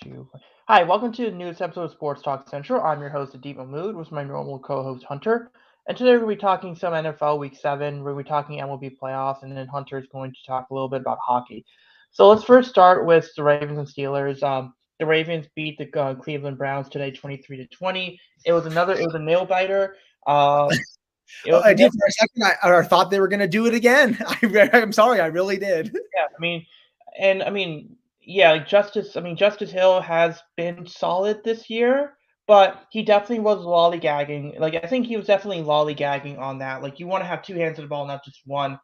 Two. Hi, welcome to the newest episode of Sports Talk Central. I'm your host, Deep Mahmood, with my normal co-host Hunter. And today we're going to be talking some NFL Week 7. We're going to be talking MLB Playoffs, and then Hunter is going to talk a little bit about hockey. So let's first start with the Ravens and Steelers. The Ravens beat the Cleveland Browns today, 23-20. It was a nail biter. I did for a second. I thought they were going to do it again. I'm sorry, I really did. Yeah, Justice Hill has been solid this year, but he definitely was lollygagging. Like, I think he was definitely lollygagging on that. Like, you want to have two hands of the ball, not just one.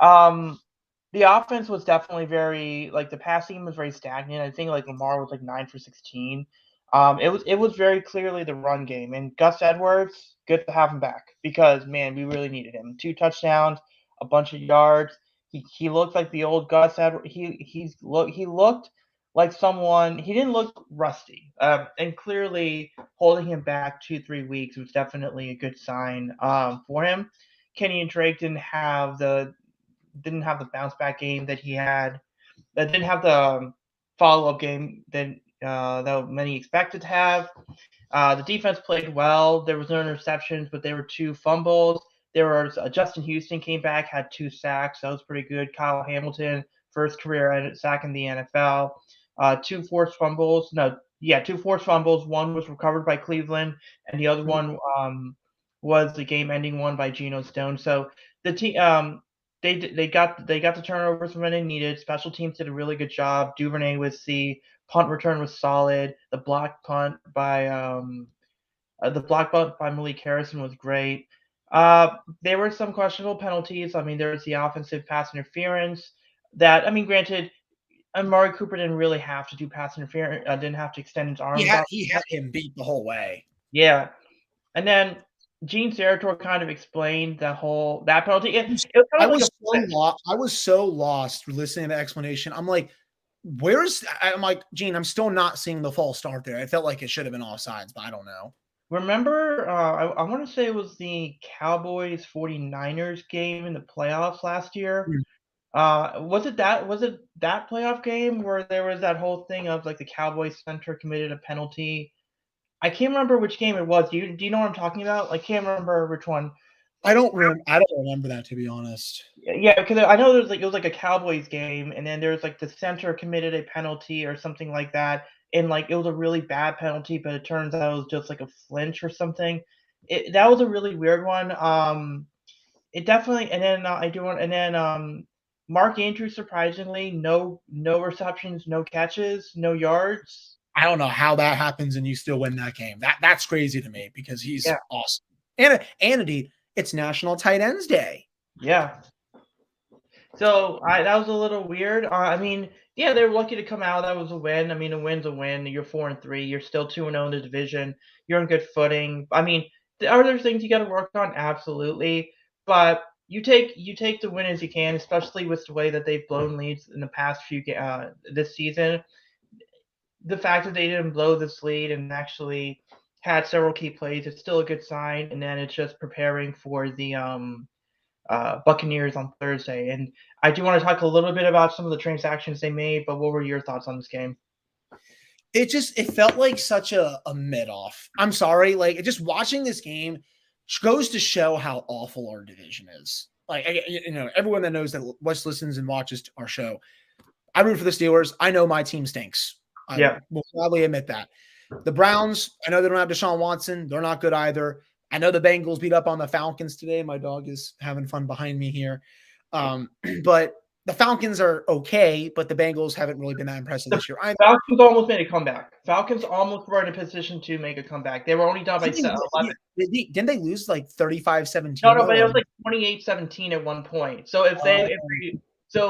The offense was definitely the passing was very stagnant. I think like Lamar was like 9 for 16. It was very clearly the run game, and Gus Edwards, good to have him back because man, we really needed him. 2 touchdowns, a bunch of yards. He looked like the old Gus Edwards. He looked like someone. He didn't look rusty. And clearly holding him back 2-3 weeks was definitely a good sign for him. Kenny and Drake didn't have the bounce back game that he had. That didn't have the follow up game that many expected to have. The defense played well. There was no interceptions, but there were 2 fumbles. There was Justin Houston came back, had 2 sacks. That was pretty good. Kyle Hamilton, first career sack in the NFL. 2 forced fumbles. No, yeah, 2 forced fumbles. One was recovered by Cleveland, and the other one was the game-ending one by Geno Stone. So the team, they got the turnovers when they needed. Special teams did a really good job. Duvernay was the punt return was solid. The block punt by Malik Harrison was great. There were some questionable penalties. I mean, there was the offensive pass interference. Granted, Amari Cooper didn't really have to do pass interference. Didn't have to extend his arms. He had him beat the whole way. Yeah, and then Gene Sarator kind of explained that penalty. I was so lost listening to the explanation. I'm like, Gene, I'm still not seeing the false start there. I felt like it should have been offsides, but I don't know. Remember, I want to say it was the Cowboys 49ers game in the playoffs last year. Was it that playoff game where there was that whole thing of like the Cowboys center committed a penalty? I can't remember which game it was. Do you know what I'm talking about? I can't remember which one. I don't remember that, to be honest. Yeah, because I know it was like a Cowboys game, and then there's like the center committed a penalty or something like that, and like it was a really bad penalty, but it turns out it was just like a flinch or something. That was a really weird one. It definitely, and then Mark Andrews, surprisingly, no receptions, no catches, no yards. I don't know how that happens and you still win that game. That's crazy to me because he's awesome. And indeed, it's National Tight Ends Day. Yeah. So that was a little weird. They were lucky to come out. That was a win. I mean, a win's a win. You're 4-3. You're still 2-0 in the division. You're on good footing. I mean, are there things you got to work on? Absolutely. But you take the win as you can, especially with the way that they've blown leads in the past few this season. The fact that they didn't blow this lead and actually had several key plays, it's still a good sign. And then it's just preparing for the Buccaneers on Thursday. And I do want to talk a little bit about some of the transactions they made, but what were your thoughts on this game? It felt like such a mid-off. I'm sorry. Like, just watching this game goes to show how awful our division is. Like, everyone that knows that listens and watches our show, I root for the Steelers. I know my team stinks. I will probably admit that. The Browns, I know they don't have Deshaun Watson. They're not good either. I know the Bengals beat up on the Falcons today. My dog is having fun behind me here. But the Falcons are okay, but the Bengals haven't really been that impressive this year. Falcons almost made a comeback. Falcons almost were in a position to make a comeback. They were only down by 11. Didn't they lose like 35-17? No, but it was like 28-17 at one point. So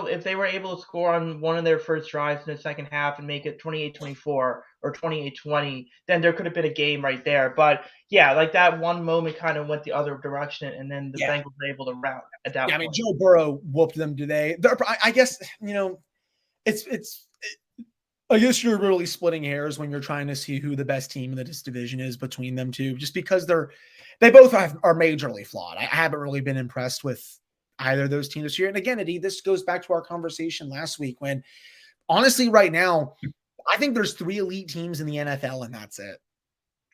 if they were able to score on one of their first drives in the second half and make it 28-24 or 28-20, then there could have been a game right there. But yeah, like that one moment kind of went the other direction, and then the Bengals were able to rout at that point. I mean, Joe Burrow whooped them today. I guess, I guess you're really splitting hairs when you're trying to see who the best team in this division is between them two, just because they both are majorly flawed. I haven't really been impressed with either of those teams this year. And again, Eddie, this goes back to our conversation last week when, honestly, right now, I think there's 3 elite teams in the NFL, and that's it.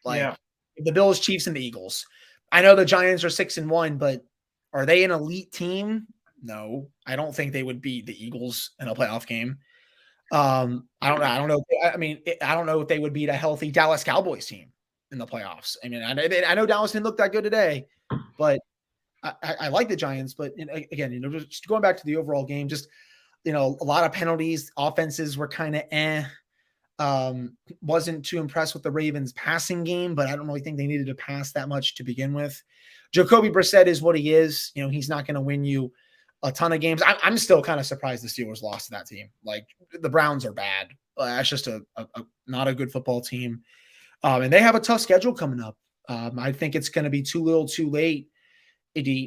Yeah. Like the Bills, Chiefs, and the Eagles. I know the Giants are 6-1, but are they an elite team? No, I don't think they would beat the Eagles in a playoff game. I don't know. I don't know. I mean, I don't know if they would beat a healthy Dallas Cowboys team in the playoffs. I mean, I know Dallas didn't look that good today, but I like the Giants. But again, just going back to the overall game, just a lot of penalties. Offenses were kind of eh. Wasn't too impressed with the Ravens passing game, but I don't really think they needed to pass that much to begin with. Jacoby Brissett is what he is. He's not going to win you a ton of games. I'm still kind of surprised the Steelers lost to that team. Like the Browns are bad. That's just a not a good football team. And they have a tough schedule coming up. I think it's going to be too little too late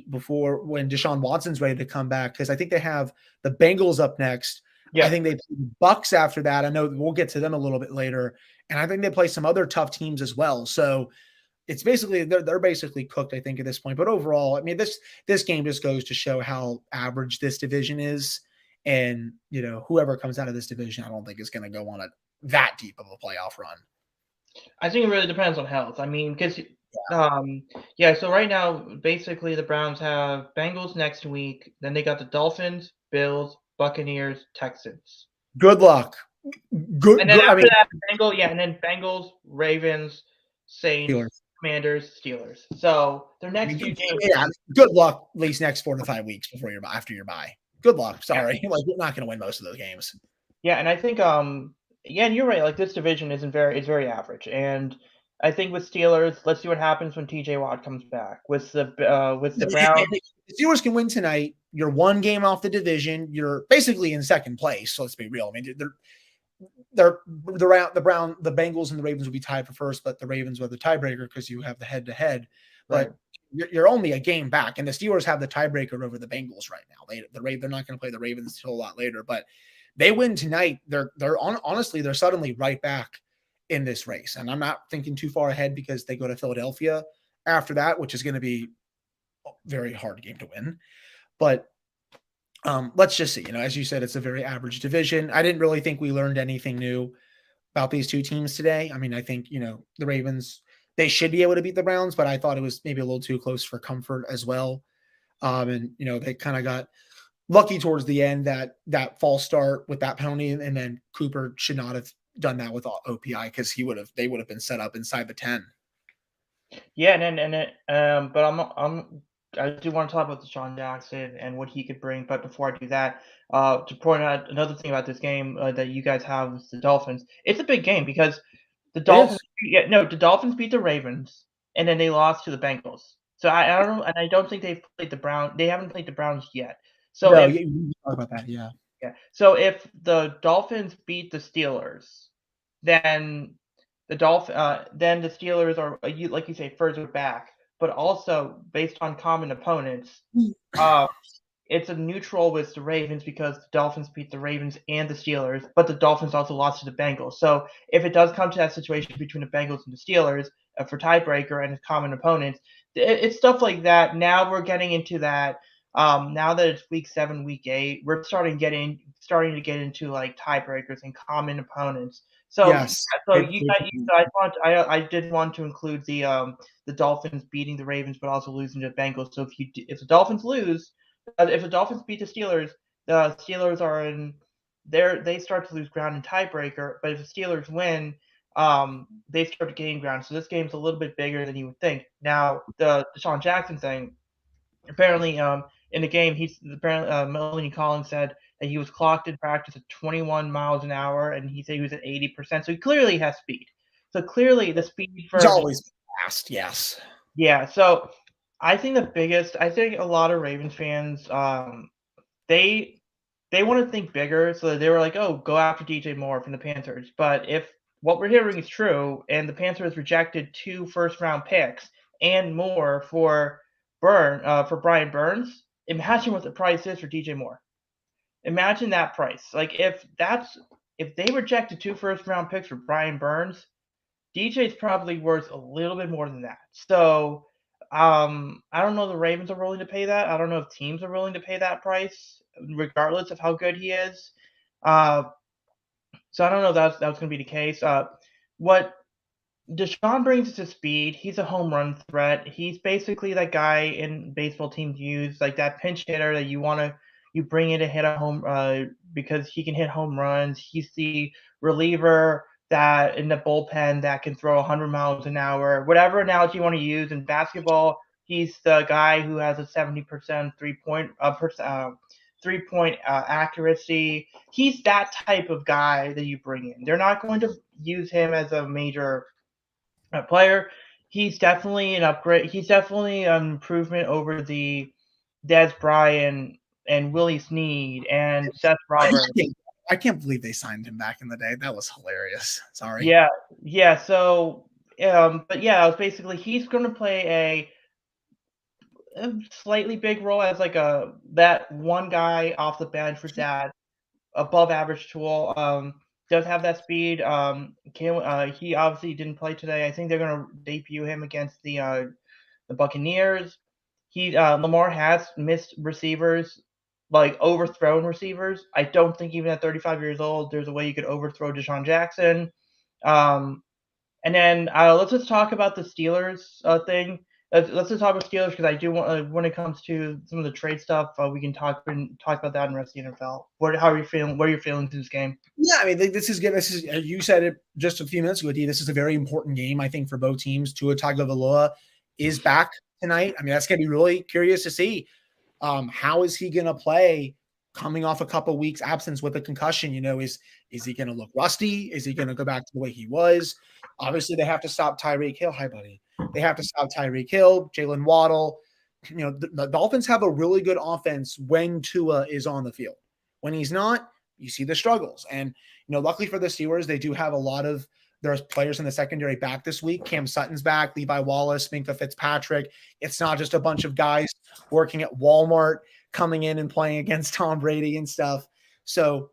before when Deshaun Watson's ready to come back, because I think they have the Bengals up next. Yeah. I think they play the Bucks after that. I know we'll get to them a little bit later. And I think they play some other tough teams as well. So it's basically they're basically cooked, I think, at this point. But overall, I mean, this game just goes to show how average this division is. And whoever comes out of this division, I don't think is going to go on that deep of a playoff run. I think it really depends on health. I mean, because so right now, basically the Browns have Bengals next week. Then they got the Dolphins, Bills, Buccaneers, Texans. Good luck. And then after that, Bengals, Ravens, Saints, Steelers. Commanders, Steelers. So their next few games. Yeah, good luck at least next 4 to 5 weeks after your bye. Good luck. Sorry, like you're not going to win most of those games. Yeah, and I think and you're right. Like this division is very average, and I think with Steelers, let's see what happens when TJ Watt comes back. With the Browns, the Steelers can win tonight. You're 1 game off the division. You're basically in second place. So let's be real. I mean, the Bengals and the Ravens will be tied for first, but the Ravens are the tiebreaker because you have the head-to-head. right. But you're only a game back, and the Steelers have the tiebreaker over the Bengals right now. They're not going to play the Ravens until a lot later, but they win tonight. Honestly, they're suddenly right back in this race, and I'm not thinking too far ahead because they go to Philadelphia after that, which is going to be a very hard game to win. But let's just see. As you said, it's a very average division. I didn't really think we learned anything new about these two teams today. I mean, I think the Ravens, they should be able to beat the Browns, but I thought it was maybe a little too close for comfort as well. And they kind of got lucky towards the end, that false start with that penalty, and then Cooper should not have done that with OPI because they would have been set up inside the 10. Yeah, but I do want to talk about Deshaun Jackson and what he could bring. But before I do that, to point out another thing about this game that you guys have with the Dolphins, it's a big game because the Dolphins beat the Ravens and then they lost to the Bengals. So I don't know, and I don't think they've played the Browns. They haven't played the Browns yet. So no, you talk about that, yeah. Yeah. So if the Dolphins beat the Steelers, then the Steelers are like you say further back, but also based on common opponents, it's a neutral with the Ravens because the Dolphins beat the Ravens and the Steelers, but the Dolphins also lost to the Bengals. So if it does come to that situation between the Bengals and the Steelers for tiebreaker and common opponents, it's stuff like that. Now we're getting into that. Now that it's week 7, week 8, we're starting to get into like tiebreakers and common opponents. So yes, I did want to include the Dolphins beating the Ravens, but also losing to the Bengals. So if the Dolphins lose, if the Dolphins beat the Steelers are in they start to lose ground in tiebreaker. But if the Steelers win, they start to gain ground. So this game's a little bit bigger than you would think. Now the Deshaun Jackson thing, apparently, in the game, Melanie Collins said that he was clocked in practice at 21 miles an hour, and he said he was at 80%. So he clearly has speed. So clearly the speed for he's always fast. Yes. Yeah. So I think a lot of Ravens fans, they want to think bigger. So they were like, oh, go after DJ Moore from the Panthers. But if what we're hearing is true, and the Panthers rejected 2 first-round picks and more for Brian Burns, imagine what the price is for DJ Moore. Imagine that price. Like if they rejected 2 first-round picks for Brian Burns, DJ's probably worth a little bit more than that. So I don't know if the Ravens are willing to pay that. I don't know if teams are willing to pay that price, regardless of how good he is. So I don't know if that's going to be the case. What Deshaun brings to speed. He's a home run threat. He's basically that guy in baseball teams use, like that pinch hitter that you bring in to hit a home because he can hit home runs. He's the reliever that in the bullpen that can throw 100 miles an hour. Whatever analogy you want to use in basketball, he's the guy who has a 70% 3 point accuracy. He's that type of guy that you bring in. They're not going to use him as a major player. He's definitely an upgrade. He's definitely an improvement over the Des Bryant and Willie Snead and Seth I Roberts. can't, I can't believe they signed him back in the day. That was hilarious. Sorry. Yeah, yeah. So, but yeah, it was basically he's going to play a slightly big role as like that one guy off the bench for that above average tool. Does have that speed. He obviously didn't play today. I think they're going to debut him against the Buccaneers. Lamar has missed receivers, like overthrown receivers. I don't think even at 35 years old, there's a way you could overthrow Deshaun Jackson. Um, and then let's just talk about the Steelers thing. Let's just talk about Steelers because I do want when it comes to some of the trade stuff, we can talk about that in the rest of the NFL. How are you feeling? What are your feelings in this game? Yeah, I mean, this is good. This is, you said it just a few minutes ago, D. This is a very important game, I think, for both teams. Tua Tagovailoa is back tonight. I mean, that's going to be really curious to see. How is he going to play coming off a couple weeks absence with a concussion? Is he going to look rusty? Is he going to go back to the way he was? Obviously, they have to stop Tyreek Hill. Hi, buddy. They have to stop Tyreek Hill, Jalen Waddle. The Dolphins have a really good offense when Tua is on the field. When he's not, you see the struggles. And, luckily for the Steelers, they do have a lot of their players in the secondary back this week. Cam Sutton's back, Levi Wallace, Minkah Fitzpatrick. It's not just a bunch of guys working at Walmart coming in and playing against Tom Brady and stuff. So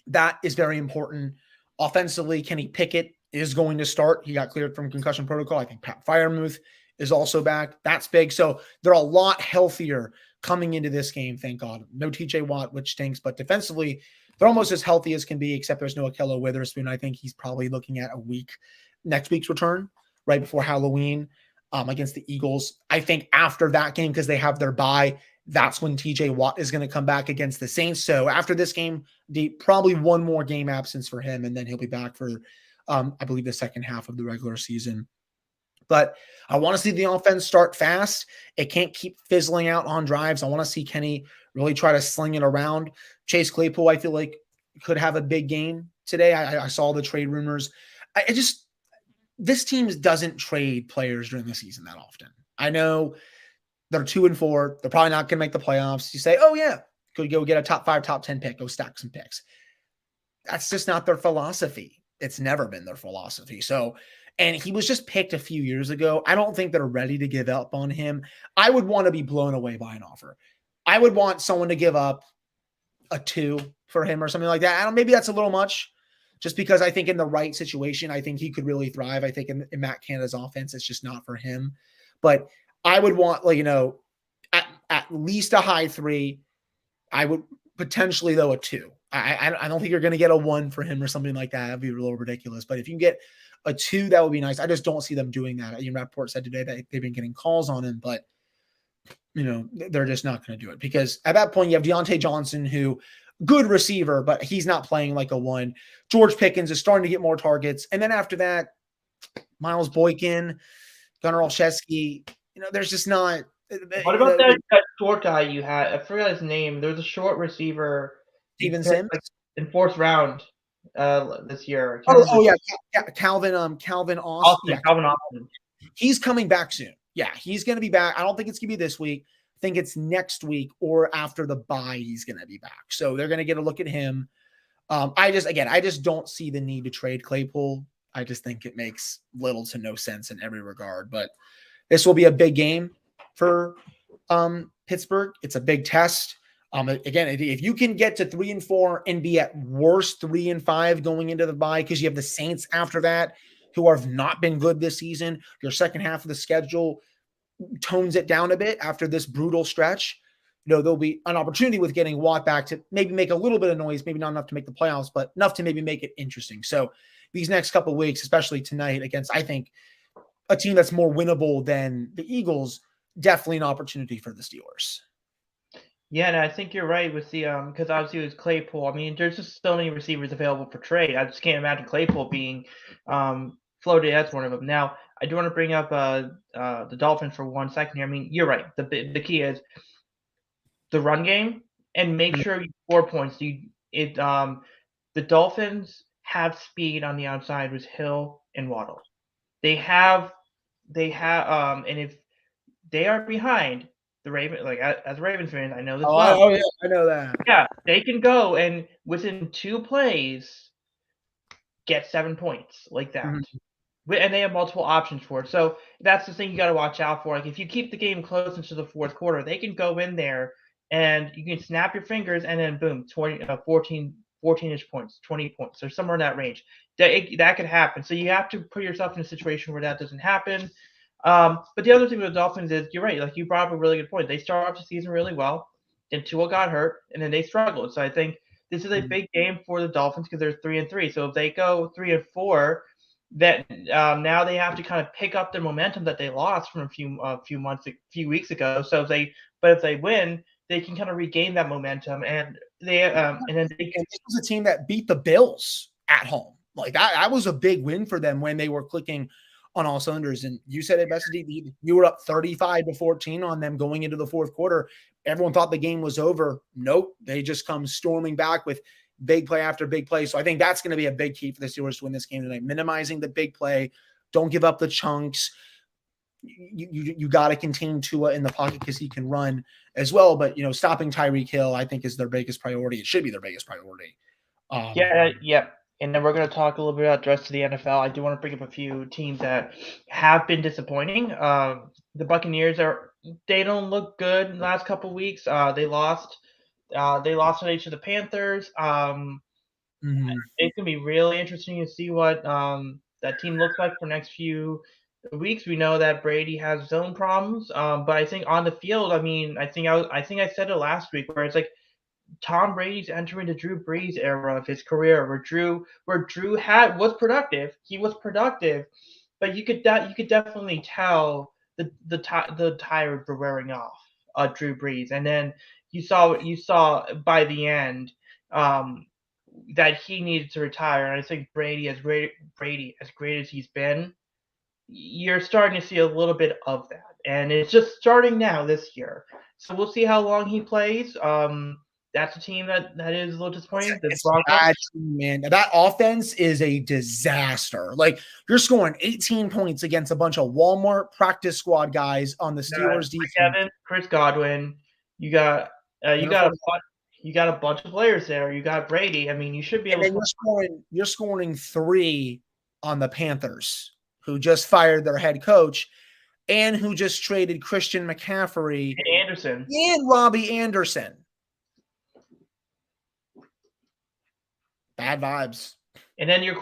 that is very important. Offensively, Kenny Pickett is going to start. He got cleared from concussion protocol. I think Pat Freiermuth is also back. That's big. So they're a lot healthier coming into this game, thank God. No TJ Watt, which stinks, but defensively, they're almost as healthy as can be, except there's no Akello Witherspoon. I think he's probably looking at next week's return, right before Halloween against the Eagles. I think after that game, because they have their bye, that's when TJ Watt is going to come back against the Saints. So after this game, probably one more game absence for him, and then he'll be back for, I believe, the second half of the regular season. But I want to see the offense start fast. It can't keep fizzling out on drives. I want to see Kenny really try to sling it around. Chase Claypool, I feel like, could have a big game today. I saw the trade rumors. This team doesn't trade players during the season that often. I know they're 2-4. They're probably not going to make the playoffs. You say, oh, yeah, could go get a top 5, top 10 pick, go stack some picks. That's just not their philosophy. It's never been their philosophy. So, and he was just picked a few years ago. I don't think they're ready to give up on him. I would want to be blown away by an offer. I would want someone to give up a 2 for him or something like that. Maybe that's a little much, just because I think in the right situation, I think he could really thrive. I think in Matt Canada's offense, it's just not for him. But I would want, at least a high 3. I would potentially, though, a 2. I don't think you're going to get a 1 for him or something like that. That'd be a little ridiculous. But if you can get a 2, that would be nice. I just don't see them doing that. Rappaport said today that they've been getting calls on him, but they're just not going to do it, because at that point you have Deontay Johnson, who good receiver, but he's not playing like a 1. George Pickens is starting to get more targets. And then after that, Miles Boykin, Gunnar Olszewski, there's just not. What about that short guy you had? I forgot his name. There was a short receiver. Steven Sims? In 4th round this year. Calvin Austin. Austin. Calvin Austin. He's coming back soon. Yeah, he's going to be back. I don't think it's going to be this week. I think it's next week or after the bye he's going to be back. So they're going to get a look at him. I just don't see the need to trade Claypool. I just think it makes little to no sense in every regard. But this will be a big game for Pittsburgh. It's a big test. Again, if you can get to 3-4 and be at worst 3-5 going into the bye, because you have the Saints after that, who have not been good this season, your second half of the schedule tones it down a bit after this brutal stretch. there'll be an opportunity with getting Watt back to maybe make a little bit of noise, maybe not enough to make the playoffs, but enough to maybe make it interesting. So these next couple of weeks, especially tonight against, I think, a team that's more winnable than the Eagles, definitely an opportunity for the Steelers. Yeah, and I think you're right with the because obviously it was Claypool. I mean, there's just so many receivers available for trade. I just can't imagine Claypool being floated as one of them. Now, I do want to bring up the Dolphins for 1 second here. I mean, you're right. The key is the run game and make sure you score points. The Dolphins have speed on the outside with Hill and Waddle. They have and if they are behind the Raven, like as a Ravens fan, I know this well. Oh, yeah, I know that. Yeah, they can go and within 2 plays get 7 points like that. Mm-hmm. And they have multiple options for it. So that's the thing you got to watch out for. Like if you keep the game close into the fourth quarter, they can go in there and you can snap your fingers and then boom, 14-ish points, 20 points, or somewhere in that range. That could happen. So you have to put yourself in a situation where that doesn't happen. But the other thing with the Dolphins is you're right. Like you brought up a really good point. They start off the season really well, then Tua got hurt, and then they struggled. So I think this is a big game for the Dolphins because they're 3-3. So if they go 3-4, that now they have to kind of pick up their momentum that they lost from a few weeks ago. So if they win, they can kind of regain that momentum, and then this was a team that beat the Bills at home. Like that was a big win for them when they were clicking on all cylinders. And you said it best, you were up 35-14 on them going into the fourth quarter. Everyone thought the game was over. Nope, they just come storming back with big play after big play. So I think that's going to be a big key for the Steelers to win this game tonight. Minimizing the big play. Don't give up the chunks. You got to contain Tua in the pocket because he can run as well. But, stopping Tyreek Hill, I think, is their biggest priority. It should be their biggest priority. Yeah. And then we're going to talk a little bit about the rest of the NFL. I do want to bring up a few teams that have been disappointing. The Buccaneers they don't look good in the last couple of weeks. They lost today to the Panthers. It's gonna be really interesting to see what that team looks like for the next few weeks. We know that Brady has his own problems, but I think on the field, I mean, I think I said it last week where it's like Tom Brady's entering the Drew Brees era of his career, where Drew was productive. He was productive, but you could definitely tell the tires were wearing off. Drew Brees, and then you saw by the end that he needed to retire. And I think Brady, as great as he's been, you're starting to see a little bit of that, and it's just starting now this year. So we'll see how long he plays. That's a team that is a little disappointing. It's a bad team, man. That offense is a disaster. Like you're scoring 18 points against a bunch of Walmart practice squad guys on the Steelers defense. Kevin, Chris Godwin, you got a bunch of players there. You got Brady. I mean, you should be able. And then you're scoring 3 on the Panthers, who just fired their head coach, and who just traded Christian McCaffrey and Robbie Anderson. Bad vibes. And then the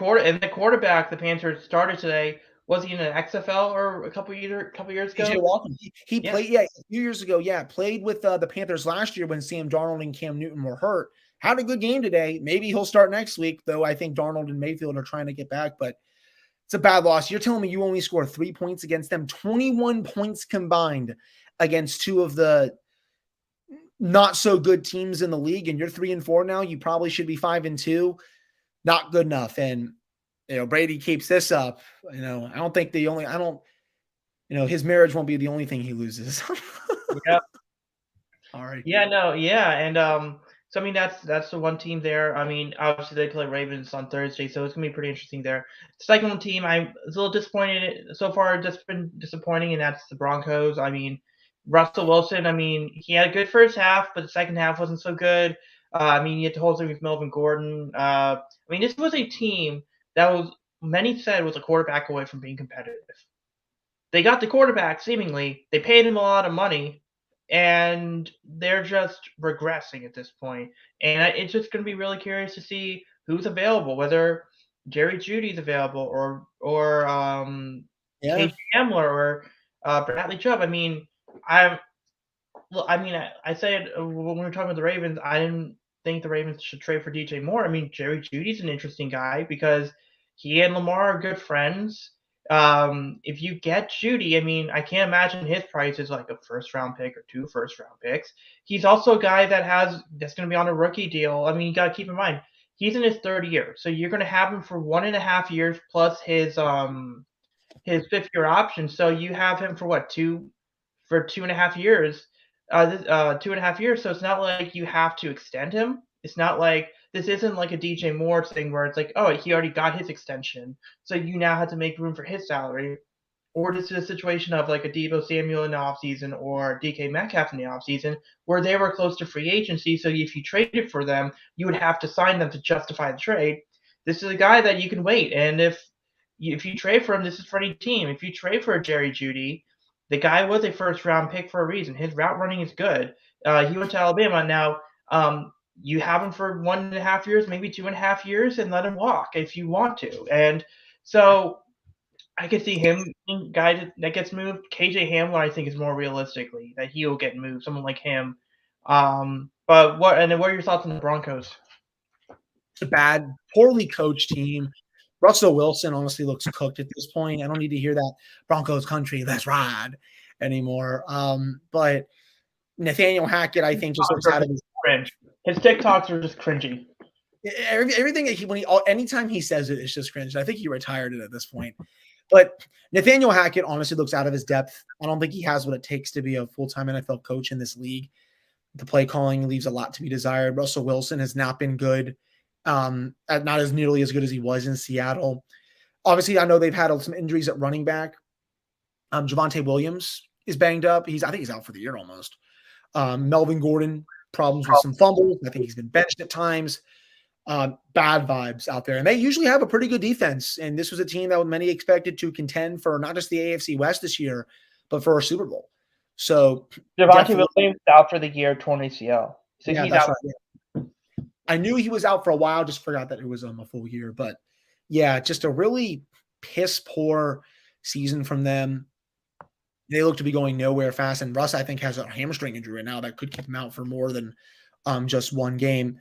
quarterback the Panthers started today. Was he in an XFL or a couple years ago? DJ Walker. He played, a few years ago. Yeah, played with the Panthers last year when Sam Darnold and Cam Newton were hurt. Had a good game today. Maybe he'll start next week, though. I think Darnold and Mayfield are trying to get back, but it's a bad loss. You're telling me you only score 3 points against them, 21 points combined against 2 of the not so good teams in the league, and you're 3-4 now. You probably should be 5-2. Not good enough. And Brady keeps this up. I don't think his marriage won't be the only thing he loses. Yeah. All right. Yeah, no, yeah. And so I mean that's the one team there. I mean, obviously they play Ravens on Thursday, so it's gonna be pretty interesting there. The second one team I'm a little disappointed so far, just been disappointing, and that's the Broncos. I mean, Russell Wilson, I mean, he had a good first half, but the second half wasn't so good. I mean, you had to hold him with Melvin Gordon. I mean, this was a team that many said was a quarterback away from being competitive. They got the quarterback, seemingly. They paid him a lot of money, and they're just regressing at this point. And it's just going to be really curious to see who's available, whether Jerry Jeudy's available or KJ Hamler or Bradley Chubb. I mean, Well, I mean, I said when we were talking about the Ravens, I didn't think the Ravens should trade for DJ Moore. I mean, Jerry Judy's an interesting guy because he and Lamar are good friends. If you get Judy, I mean, I can't imagine his price is like a first round pick or 2 first round picks. He's also a guy that's going to be on a rookie deal. I mean, you got to keep in mind he's in his third year, so you're going to have him for 1.5 years plus his 5th year option. So you have him for what 2.5 years. 2.5 years. So it's not like you have to extend him. It's not like this isn't like a DJ Moore thing where it's like, oh, he already got his extension, so you now have to make room for his salary. Or this is a situation of like a Deebo Samuel in the offseason or DK Metcalf in the offseason where they were close to free agency. So if you traded for them, you would have to sign them to justify the trade. This is a guy that you can wait. And if you trade for him, this is for any team. If you trade for a Jerry Judy, the guy was a first round pick for a reason. His route running is good. He went to Alabama. Now, you have him for 1.5 years, maybe 2.5 years, and let him walk if you want to. And so I could see him being guy that gets moved. KJ Hamler, I think, is more realistically that he will get moved. Someone like him. But what? And then what are your thoughts on the Broncos? A bad, poorly coached team. Russell Wilson honestly looks cooked at this point. I don't need to hear that Broncos country, let's ride anymore. But Nathaniel Hackett, I think, just looks out of his cringe. His TikToks are just cringy. Everything anytime he says it, it's just cringe. I think he retired it at this point. But Nathaniel Hackett honestly looks out of his depth. I don't think he has what it takes to be a full-time NFL coach in this league. The play calling leaves a lot to be desired. Russell Wilson has not been good. Not as nearly as good as he was in Seattle. Obviously, I know they've had some injuries at running back. Javonte Williams is banged up. I think he's out for the year almost. Melvin Gordon, problems with some fumbles. I think he's been benched at times. Bad vibes out there. And they usually have a pretty good defense. And this was a team that many expected to contend for not just the AFC West this year, but for a Super Bowl. So Javonte Williams out for the year, torn ACL. So yeah, he's out. Right. Yeah. I knew he was out for a while, just forgot that it was a full year. But yeah, just a really piss poor season from them. They look to be going nowhere fast. And Russ, I think, has a hamstring injury right now that could keep him out for more than just one game.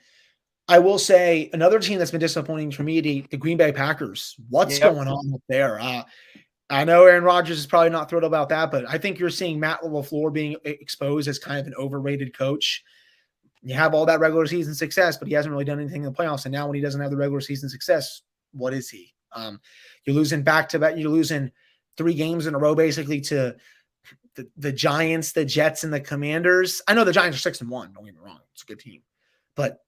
I will say another team that's been disappointing for me, the Green Bay Packers. What's going on up there? I know Aaron Rodgers is probably not thrilled about that, but I think you're seeing Matt LaFleur being exposed as kind of an overrated coach. You have all that regular season success, but he hasn't really done anything in the playoffs. And now when he doesn't have the regular season success, what is he? You're losing back-to-back. You're losing 3 games in a row basically to the Giants, the Jets, and the Commanders. I know the Giants are 6-1. Don't get me wrong. It's a good team. But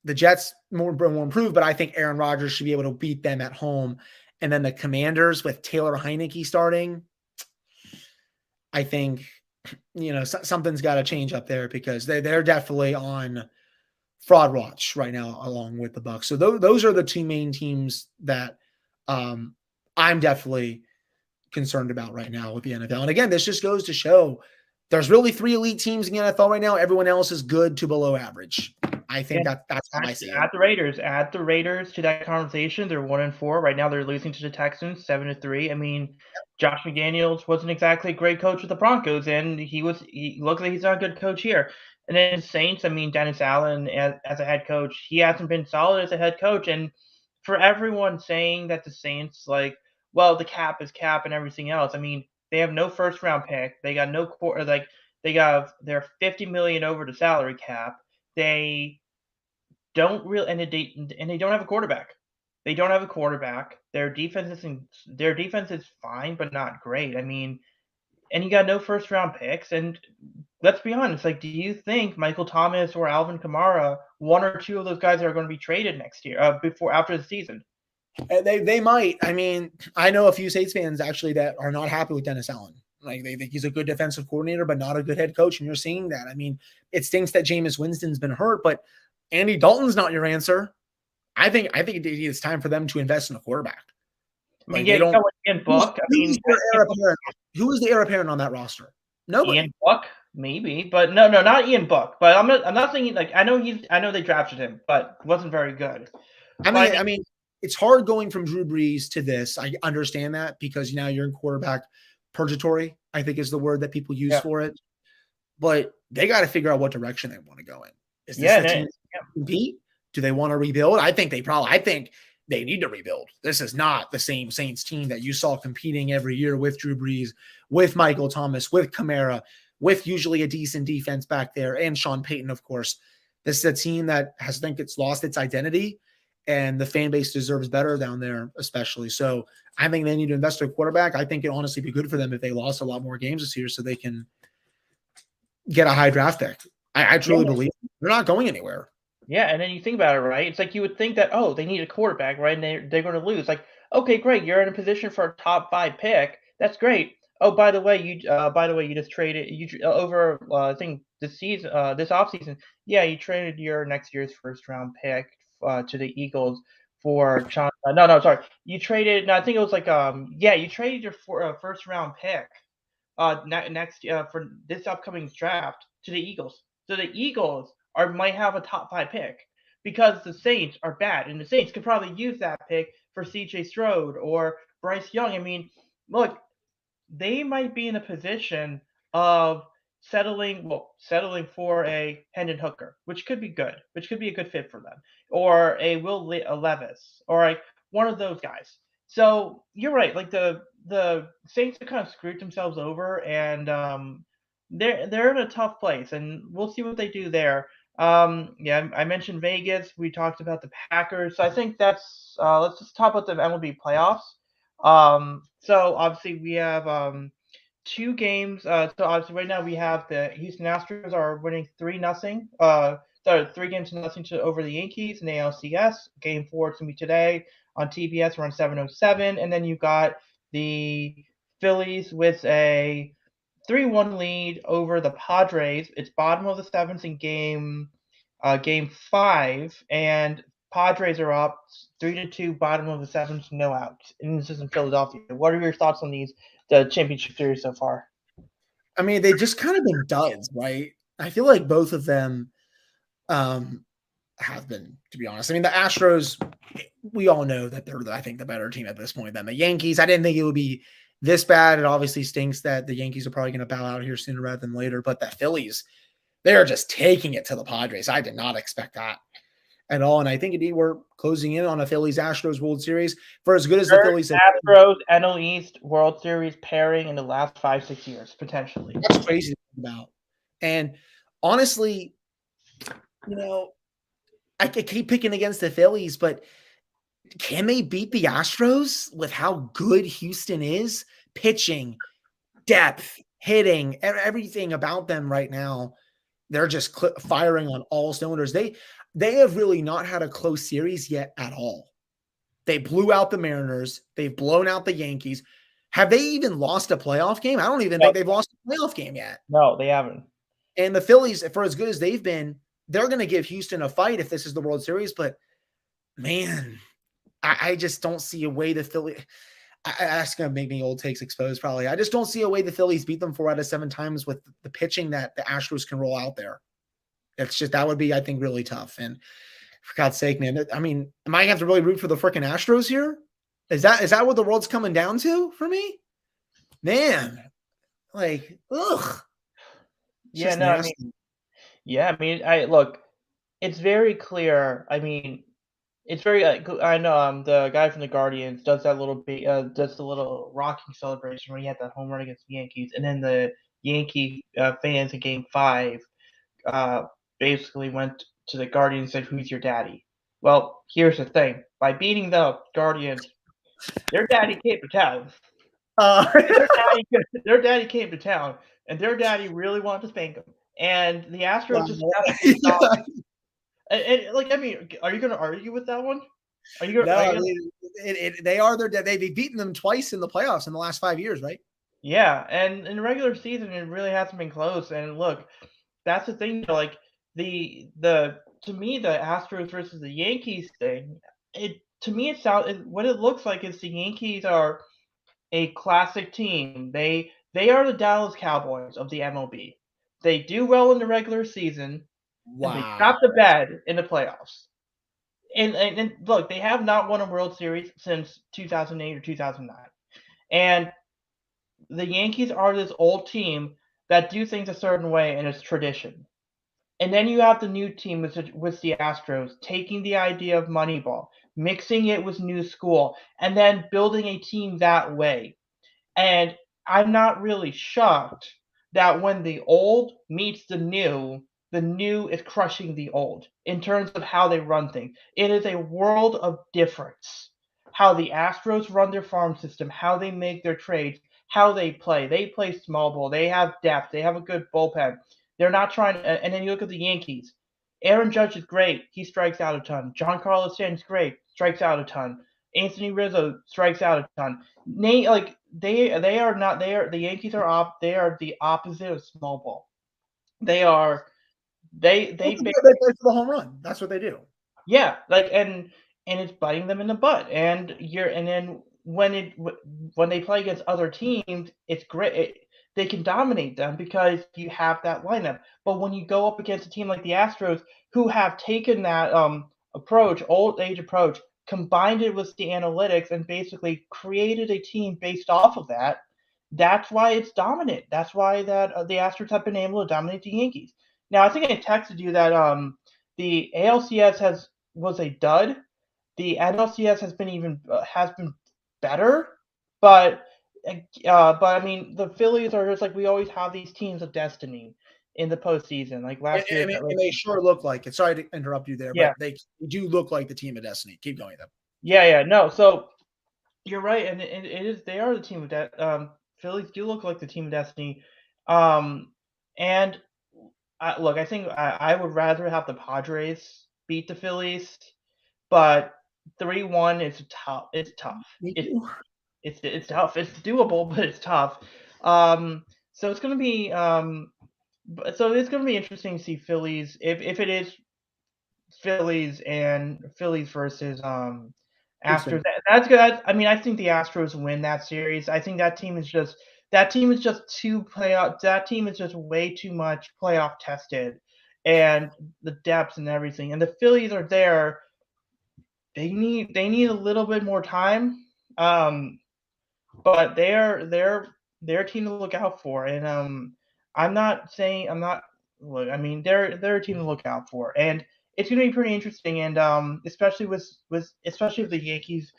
the Jets more improved, but I think Aaron Rodgers should be able to beat them at home. And then the Commanders with Taylor Heineke starting, I think, something's got to change up there because they're definitely on fraud watch right now, along with the Bucs. So those are the 2 main teams that I'm definitely concerned about right now with the NFL. And again, this just goes to show there's really 3 elite teams in the NFL right now. Everyone else is good to below average. I think that's how I see it. Add the Raiders to that conversation. They're 1-4 right now. They're losing to the Texans 7-3. I mean, Josh McDaniels wasn't exactly a great coach with the Broncos, and he looks like he's not a good coach here. And then the Saints, I mean, Dennis Allen as a head coach, he hasn't been solid as a head coach. And for everyone saying that the Saints, like, well, the cap is cap and everything else. I mean, they have no first round pick. They got no they're $50 million over the salary cap. They don't really, and they don't have a quarterback. They don't have a quarterback. Their defense is fine, but not great. I mean, and you got no first round picks. And let's be honest, like, do you think Michael Thomas or Alvin Kamara, 1 or 2 of those guys are going to be traded next year, after the season? They might. I mean, I know a few Saints fans actually that are not happy with Dennis Allen. Like, they think he's a good defensive coordinator, but not a good head coach. And you're seeing that. I mean, it stinks that Jameis Winston's been hurt, but Andy Dalton's not your answer. I think it's time for them to invest in a quarterback. I mean, Ian Book. Who is the heir apparent on that roster? Nobody. Ian Book, maybe, but no, not Ian Book. But I'm not saying, like, I know they drafted him, but wasn't very good. I mean, it's hard going from Drew Brees to this. I understand that because now you're in quarterback purgatory, I think is the word that people use for it. but they got to figure out what direction they want to go in. Is this Yeah, the team to compete? Do they want to rebuild? I think they need to rebuild. This is not the same Saints team that you saw competing every year with Drew Brees, with Michael Thomas, with Kamara, with usually a decent defense back there, and Sean Payton, of course. This is a team that has, I think, it's lost its identity, and the fan base deserves better down there, especially. So I think they need to invest in a quarterback. I think it'd honestly be good for them if they lost a lot more games this year so they can get a high draft pick. I yeah, truly believe they're not going anywhere. yeah. And then you think about it, right? It's like you would think that, oh, they need a quarterback, right? And they're going to lose. Like, okay, great, you're in a position for a top 5 pick. That's great. Oh, by the way, you just traded over. I think this season, this offseason, yeah, you traded your next year's first round pick to the Eagles for John. No, sorry, you traded. No, I think it was like yeah, you traded your first round pick next for this upcoming draft to the Eagles. So the Eagles might have a top 5 pick because the Saints are bad, and the Saints could probably use that pick for C.J. Stroud or Bryce Young. I mean, look, they might be in a position of settling for a Hendon Hooker, which could be good, which could be a good fit for them, or a Levis, or like one of those guys. So you're right. Like the Saints have kind of screwed themselves over, and they're in a tough place, and we'll see what they do there. Yeah, I mentioned Vegas. We talked about the Packers. So I think that's let's just talk about the MLB playoffs. So obviously we have 2 games. So obviously right now we have the Houston Astros are winning 3-0. So 3 games to nothing to over the Yankees in the ALCS. Game 4 is gonna be today on TBS around 7:07, and then you got the Phillies with a 3-1 lead over the Padres. It's bottom of the seventh in game 5, and Padres are up 3-2, bottom of the seventh, no outs. And this is in Philadelphia. What are your thoughts on the championship series so far? I mean, they just kind of been duds, right? I feel like both of them um, have been, to be honest. I mean, the Astros, we all know that they're, I think, the better team at this point than the Yankees. I didn't think it would be this bad. It obviously stinks that the Yankees are probably going to bow out here sooner rather than later. But the Phillies, they are just taking it to the Padres. I did not expect that at all. And I think indeed we're closing in on a Phillies Astros World Series for as good as the Third Phillies have been. Astros NL East World Series pairing in the last 5-6 years, potentially. That's crazy to think about. And honestly, you know, I could keep picking against the Phillies, but can they beat the Astros with how good Houston is? Pitching, depth, hitting, everything about them right now. They're just firing on all cylinders. They have really not had a close series yet at all. They blew out the Mariners. They've blown out the Yankees. Have they even lost a playoff game? I don't even No, think they've lost a playoff game yet. no, they haven't. And the Phillies, for as good as they've been, they're going to give Houston a fight if this is the World Series. But man, I just don't see a way the Phillies. That's going to make me old takes exposed, probably. I just don't see a way the Phillies beat them 4 out of 7 times with the pitching that the Astros can roll out there. It's just, that would be, I think, really tough. And for God's sake, man, I mean, am I going to have to really root for the freaking Astros here? Is that what the world's coming down to for me? Man, like, ugh. Yeah, no, nasty. I look, it's very clear. I mean, it's very. I know. The guy from the Guardians does that little does the little rocking celebration where he had that home run against the Yankees, and then the Yankee fans in Game 5 basically went to the Guardians and said, "Who's your daddy?" Well, here's the thing: by beating the Guardians, their daddy came to town. Their daddy came to town, and their daddy really wanted to spank him. And the Astros just absolutely dominated. And like, I mean, are you going to argue with that one? Are you going? No, to? They are their. They've beaten them twice in the playoffs in the last 5 years, right? Yeah, and in the regular season, it really hasn't been close. And look, that's the thing. Like the to me, the Astros versus the Yankees thing. To me, what it looks like is the Yankees are a classic team. They are the Dallas Cowboys of the MLB. They do well in the regular season, and they Wow. crap the bed in the playoffs. And look, they have not won a World Series since 2008 or 2009. And the Yankees are this old team that do things a certain way and it's tradition. And then you have the new team with the Astros taking the idea of Moneyball, mixing it with new school, and then building a team that way. And I'm not really shocked that when the old meets the new is crushing the old in terms of how they run things. It is a world of difference. How the Astros run their farm system, how they make their trades, how they play. They play small ball. They have depth. They have a good bullpen. They're not trying. And then you look at the Yankees. Aaron Judge is great. He strikes out a ton. Giancarlo Stanton's great. Strikes out a ton. Anthony Rizzo strikes out a ton. Nate, like they are not they are the Yankees are they are the opposite of small ball. They are they They play for the home run. That's what they do. yeah, like and it's biting them in the butt. And then when they play against other teams, it's great. They can dominate them because you have that lineup. But when you go up against a team like the Astros, who have taken that approach, old age approach, combined it with the analytics, and basically created a team based off of that, that's why it's dominant. That's why that the Astros have been able to dominate the Yankees. Now, I think I texted you that the ALCS was a dud. The NLCS has been better, but but I mean the Phillies are just like we always have these teams of destiny in the postseason. Like last year, And they sure look like it. Sorry to interrupt you there, yeah, but they do look like the team of destiny. Keep going, though. yeah. No, so you're right, and it is they are the team of that. Phillies do look like the team of destiny, um, and look, I think I would rather have the Padres beat the Phillies, but 3-1 is tough. It's tough. Me It's too. it's tough. It's doable, but it's tough. So it's gonna be so it's gonna be interesting to see Phillies if it is Phillies versus Astros. Houston. That's good. I mean, I think the Astros win that series. I think that team is just too playoff. That team is just way too much playoff tested, and the depth and everything. And the Phillies are there. They need a little bit more time. Um, but they're a team to look out for. And I'm not saying I'm not. Look, I mean they're a team to look out for, and it's going to be pretty interesting. And especially with especially if the Yankees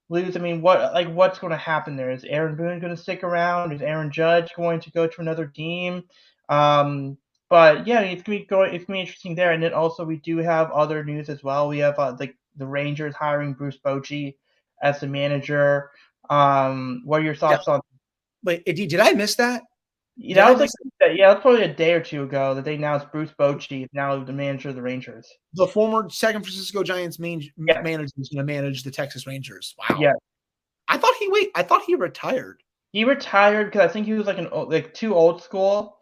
lose. I mean, what's going to happen there? Is Aaron Boone going to stick around? Is Aaron Judge going to go to another team? Um, but yeah, it's gonna be going. It's gonna be interesting there. And then also we do have other news as well. We have the Rangers hiring Bruce Bochy as the manager. What are your Yeah. thoughts on? Wait, did I miss that? That I was like miss yeah, that was probably a day or two ago that they announced Bruce Bochy is now the manager of the Rangers. the former San Francisco Giants Yes, manager is going to manage the Texas Rangers? Wow. yes. I thought he retired. He retired because I think he was like too old school.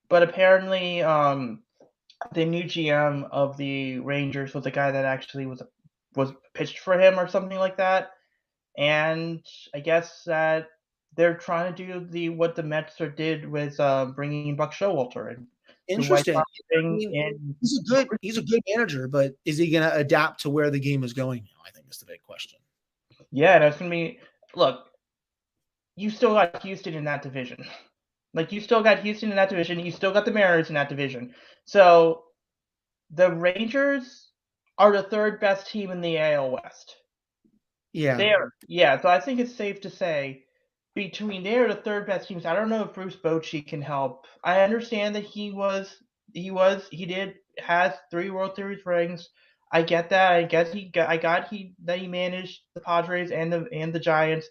But apparently, the new GM of the Rangers was a guy that actually was pitched for him or something like that. And I guess that they're trying to do the what the Mets did with bringing Buck Showalter and the White Interesting. Sox I thing. mean, And he's a good manager, but is he going to adapt to where the game is going now? I think is the big question. yeah, that's gonna be look. You still got Houston in that division. Like you still got Houston in that division. You still got the Mariners in that division. So the Rangers are the third best team in the AL West. Yeah. Yeah, so I think it's safe to say between they're the third best teams. I don't know if Bruce Bochy can help. I understand that he did has 3 World Series rings. I get that. I guess he managed the Padres and the Giants.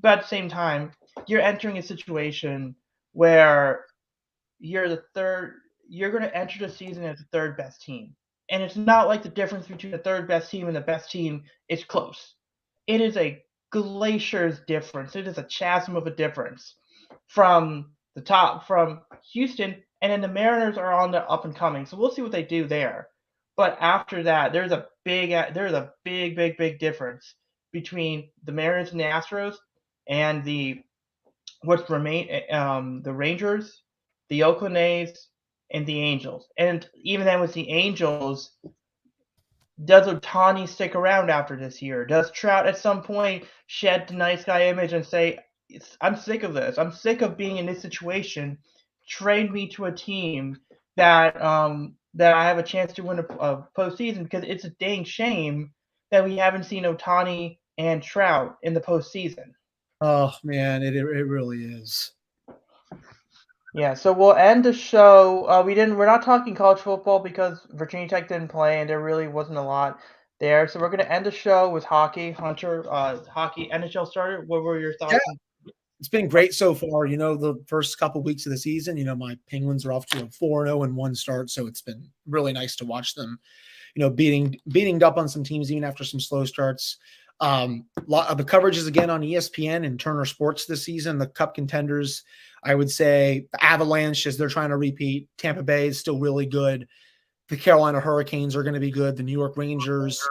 But at the same time, you're entering a situation where you're the third you're going to enter the season as the third best team. And it's not like the difference between the third best team and the best team is close. It is a glacier's difference. It is a chasm of a difference from Houston, and then the Mariners are on the up and coming. So we'll see what they do there. But after that, there's a big difference between the Mariners and the Astros and the Rangers, the Oakland A's, and the Angels. And even then with the Angels, does Otani stick around after this year? Does Trout at some point shed the nice guy image and say, I'm sick of this. I'm sick of being in this situation trade me to a team that I have a chance to win a postseason, because it's a dang shame that we haven't seen Otani and Trout in the postseason. Oh man, it really is. Yeah, so we'll end the show. We're not talking college football because Virginia Tech didn't play and there really wasn't a lot there. So we're gonna end the show with hockey. Hunter, hockey NHL started. What were your Yeah, thoughts? it's been great so far. The first couple weeks of the season, my Penguins are off to a 4-0-1 start, so it's been really nice to watch them, beating up on some teams even after some slow starts. The coverage is again on ESPN and Turner Sports this season. The Cup contenders, I would say, the Avalanche, as they're trying to repeat. Tampa Bay is still really good. The Carolina Hurricanes are going to be good. The New York Rangers,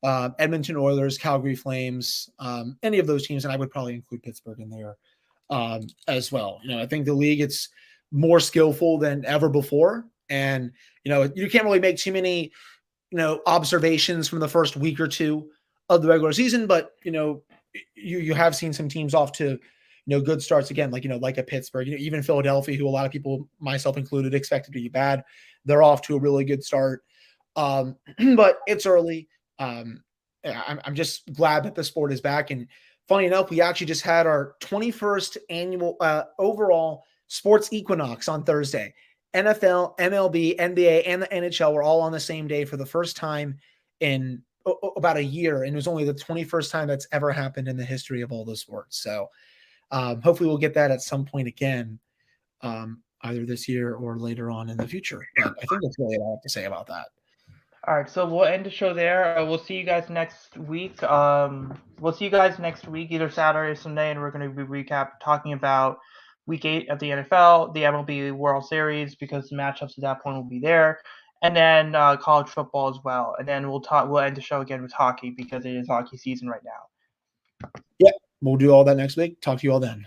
Edmonton Oilers, Calgary Flames, any of those teams, and I would probably include Pittsburgh in there as well. I think the league, it's more skillful than ever before, and you can't really make too many observations from the first week or two of the regular season, but you have seen some teams off to good starts again, like a Pittsburgh, even Philadelphia, who a lot of people, myself included, expected to be bad. They're off to a really good start, but it's early. I'm just glad that the sport is back. And funny enough, we actually just had our 21st annual overall sports equinox on Thursday. NFL, MLB, NBA, and the NHL were all on the same day for the first time in about a year. And it was only the 21st time that's ever happened in the history of all the sports. So hopefully we'll get that at some point again, either this year or later on in the future. But I think that's really all I have to say about that. All right, so we'll end the show there. We'll see you guys next week. Either Saturday or Sunday, and we're going to be talking about Week 8 of the NFL, the MLB World Series, because the matchups at that point will be there, and then college football as well. And then we'll end the show again with hockey because it is hockey season right now. Yeah, we'll do all that next week. Talk to you all then.